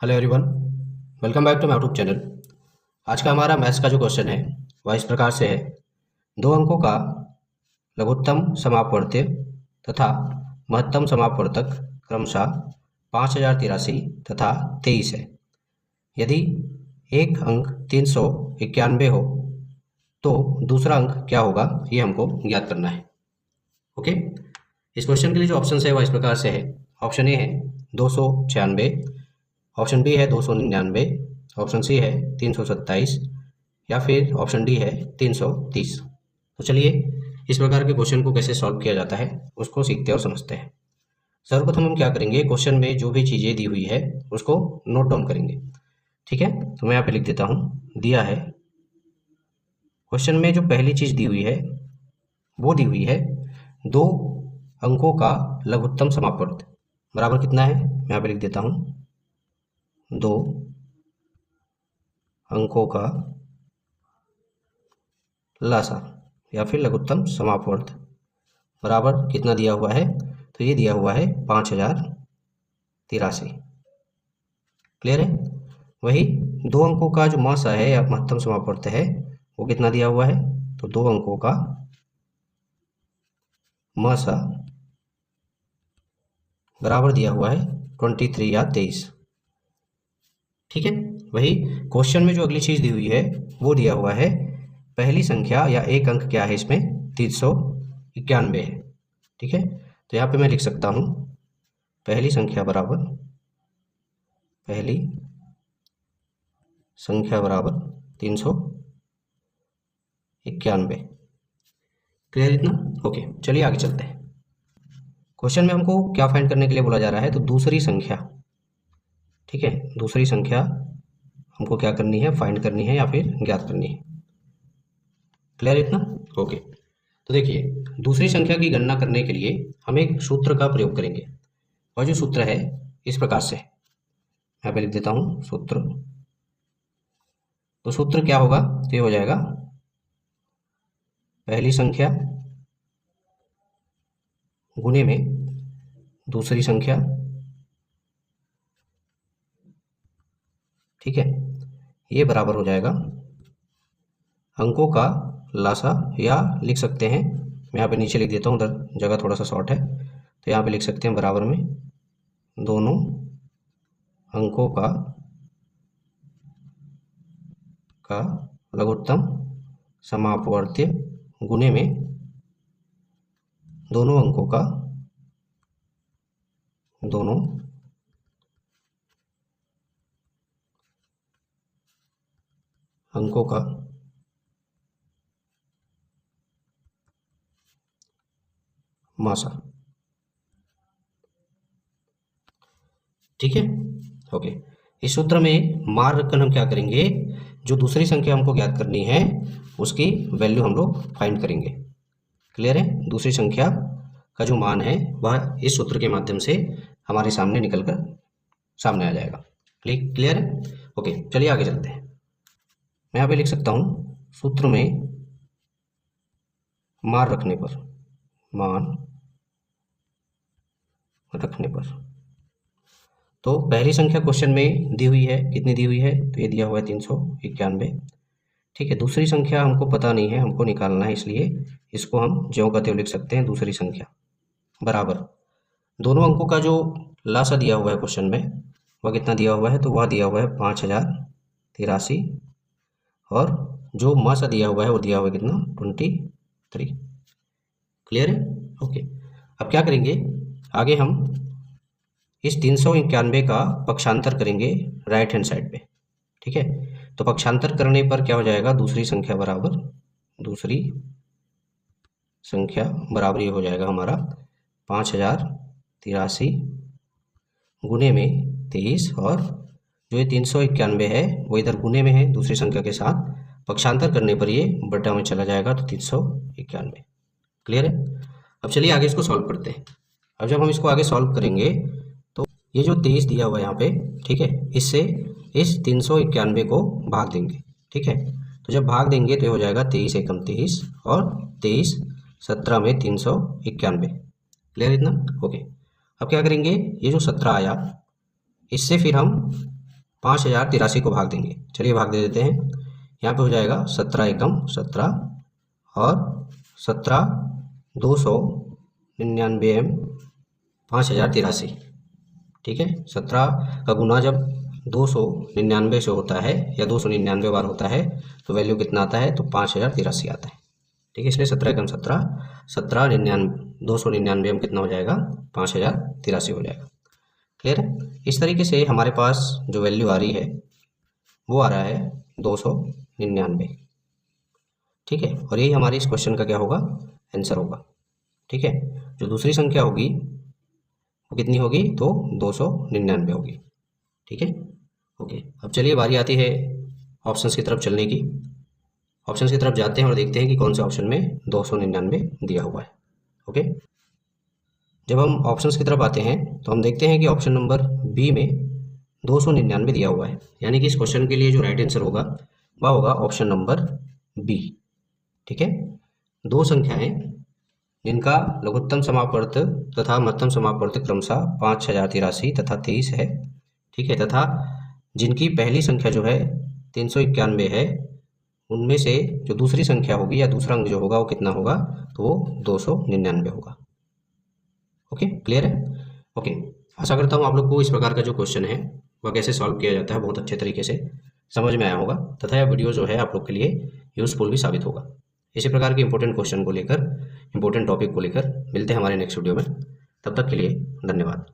Hello everyone, welcome back to my YouTube channel. आज का हमारा मैथ्स का जो क्वेश्चन है वह इस प्रकार से है। दो अंकों का लघुत्तम समापवर्त्य तथा महत्तम समापवर्तक क्रमशः 5083 तथा 23 है। यदि एक अंक 391 हो तो दूसरा अंक क्या होगा, ये हमको ज्ञात करना है। ओके, इस क्वेश्चन के लिए जो ऑप्शन है वह इस प्रकार से है। ऑप्शन ए है 296, ऑप्शन बी है 299, ऑप्शन सी है 327 या फिर ऑप्शन डी है 330। तो चलिए इस प्रकार के क्वेश्चन को कैसे सॉल्व किया जाता है उसको सीखते और समझते हैं। सर्वप्रथम हम क्या करेंगे, क्वेश्चन में जो भी चीज़ें दी हुई है उसको नोट डाउन करेंगे। ठीक है, तो मैं यहाँ पे लिख देता हूँ। दिया है क्वेश्चन में जो पहली चीज़ दी हुई है वो दी हुई है दो अंकों का लघुत्तम समापवर्त बराबर कितना है। मैं यहाँ पे लिख देता हूँ, दो अंकों का लासा या फिर लघुत्तम समापवर्त बराबर कितना दिया हुआ है, तो ये दिया हुआ है 5083। क्लियर है। वही दो अंकों का जो मासा है या महत्तम समापवर्त है वो कितना दिया हुआ है, तो दो अंकों का मासा बराबर दिया हुआ है 23 या 23। ठीक है। वही क्वेश्चन में जो अगली चीज दी हुई है वो दिया हुआ है पहली संख्या या एक अंक क्या है इसमें, 391 है। ठीक है, तो यहाँ पे मैं लिख सकता हूँ पहली संख्या बराबर 391। क्लियर इतना। ओके, चलिए आगे चलते हैं। क्वेश्चन में हमको क्या फाइंड करने के लिए बोला जा रहा है, तो दूसरी संख्या। ठीक है, दूसरी संख्या हमको क्या करनी है, फाइंड करनी है या फिर ज्ञात करनी है। क्लियर इतना। ओके, तो देखिए दूसरी संख्या की गणना करने के लिए हम एक सूत्र का प्रयोग करेंगे और जो सूत्र है इस प्रकार से, यहाँ पे लिख देता हूँ सूत्र। तो सूत्र क्या होगा, तो ये हो जाएगा पहली संख्या गुणे में दूसरी संख्या। ठीक है, ये बराबर हो जाएगा अंकों का लासा, या लिख सकते हैं, मैं यहाँ पे नीचे लिख देता हूँ, उधर जगह थोड़ा सा शॉर्ट है तो यहाँ पे लिख सकते हैं बराबर में दोनों अंकों का लघुत्तम समापवर्त्य गुणे में दोनों अंकों का मासा। ठीक है। ओके, इस सूत्र में मार रखकर हम क्या करेंगे, जो दूसरी संख्या हमको ज्ञात करनी है उसकी वैल्यू हम लोग फाइंड करेंगे। क्लियर है। दूसरी संख्या का जो मान है वह इस सूत्र के माध्यम से हमारे सामने निकलकर सामने आ जाएगा। क्लियर है। ओके, चलिए आगे चलते हैं। मैं यहाँ पे लिख सकता हूँ सूत्र में मान रखने पर तो पहली संख्या क्वेश्चन में दी हुई है, कितनी दी हुई है, तो ये दिया हुआ है 391। ठीक है, दूसरी संख्या हमको पता नहीं है, हमको निकालना है, इसलिए इसको हम ज्यों का त्यों लिख सकते हैं। दूसरी संख्या बराबर दोनों अंकों का जो लासा दिया हुआ है क्वेश्चन में वह कितना दिया हुआ है, तो वह दिया हुआ है 5083 और जो मासा दिया हुआ है वो दिया हुआ है कितना, 23। क्लियर है। ओके, अब क्या करेंगे आगे, हम इस 391 का पक्षांतर करेंगे राइट हैंड साइड पे। ठीक है, तो पक्षांतर करने पर क्या हो जाएगा, दूसरी संख्या बराबर ये हो जाएगा हमारा 5083 गुणे में 23, और जो ये 391 है वो इधर गुणे में है दूसरी संख्या के साथ, पक्षांतर करने पर ये बटा में चला जाएगा, तो 391। क्लियर है। अब चलिए आगे इसको सॉल्व करते हैं। अब जब हम इसको आगे सॉल्व करेंगे तो ये जो 23 दिया हुआ है यहाँ पे, ठीक है, इससे इस 391 को भाग देंगे। ठीक है, तो जब भाग देंगे तो ये हो जाएगा 23 एकम 23 और 23 17 में 391। क्लियर इतना। ओके, अब क्या करेंगे, ये जो 17 आया इससे फिर हम 5083 को भाग देंगे। चलिए भाग दे देते हैं। यहाँ पे हो जाएगा 17 एकम 17 और 17 299 एम 5083। ठीक है, 17 का गुना जब 299 से होता है या 299 बार होता है तो वैल्यू कितना आता है, तो 5083 आता है। ठीक है, इसलिए 17 एकम 17 299 में कितना हो जाएगा, 5083 हो जाएगा। क्लियर है। इस तरीके से हमारे पास जो वैल्यू आ रही है वो आ रहा है 299। ठीक है, और यही हमारी इस क्वेश्चन का क्या होगा, आंसर होगा। ठीक है, जो दूसरी संख्या होगी वो कितनी होगी, तो 299 होगी। ठीक है, ओके। अब चलिए बारी आती है ऑप्शंस की तरफ चलने की। ऑप्शंस की तरफ जाते हैं और देखते हैं कि कौन से ऑप्शन में 299 दिया हुआ है। ओके, जब हम ऑप्शंस की तरफ आते हैं तो हम देखते हैं कि ऑप्शन नंबर बी में 299 दिया हुआ है, यानी कि इस क्वेश्चन के लिए जो राइट आंसर होगा वह होगा ऑप्शन नंबर बी। ठीक है, दो संख्याएं जिनका लघुत्तम समापवर्त तथा महत्तम समापवर्त क्रमशः 5083 तथा 23 है। ठीक है, तथा जिनकी पहली संख्या जो है 391 है, उनमें से जो दूसरी संख्या होगी या दूसरा अंक जो होगा वो कितना होगा, तो वो 299 होगा। ओके, क्लियर है। ओके, आशा करता हूँ आप लोग को इस प्रकार का जो क्वेश्चन है वह कैसे सॉल्व किया जाता है बहुत अच्छे तरीके से समझ में आया होगा, तथा यह वीडियो जो है आप लोग के लिए यूजफुल भी साबित होगा। इसी प्रकार के इंपॉर्टेंट क्वेश्चन को लेकर, इंपॉर्टेंट टॉपिक को लेकर मिलते हैं हमारे नेक्स्ट वीडियो में। तब तक के लिए धन्यवाद।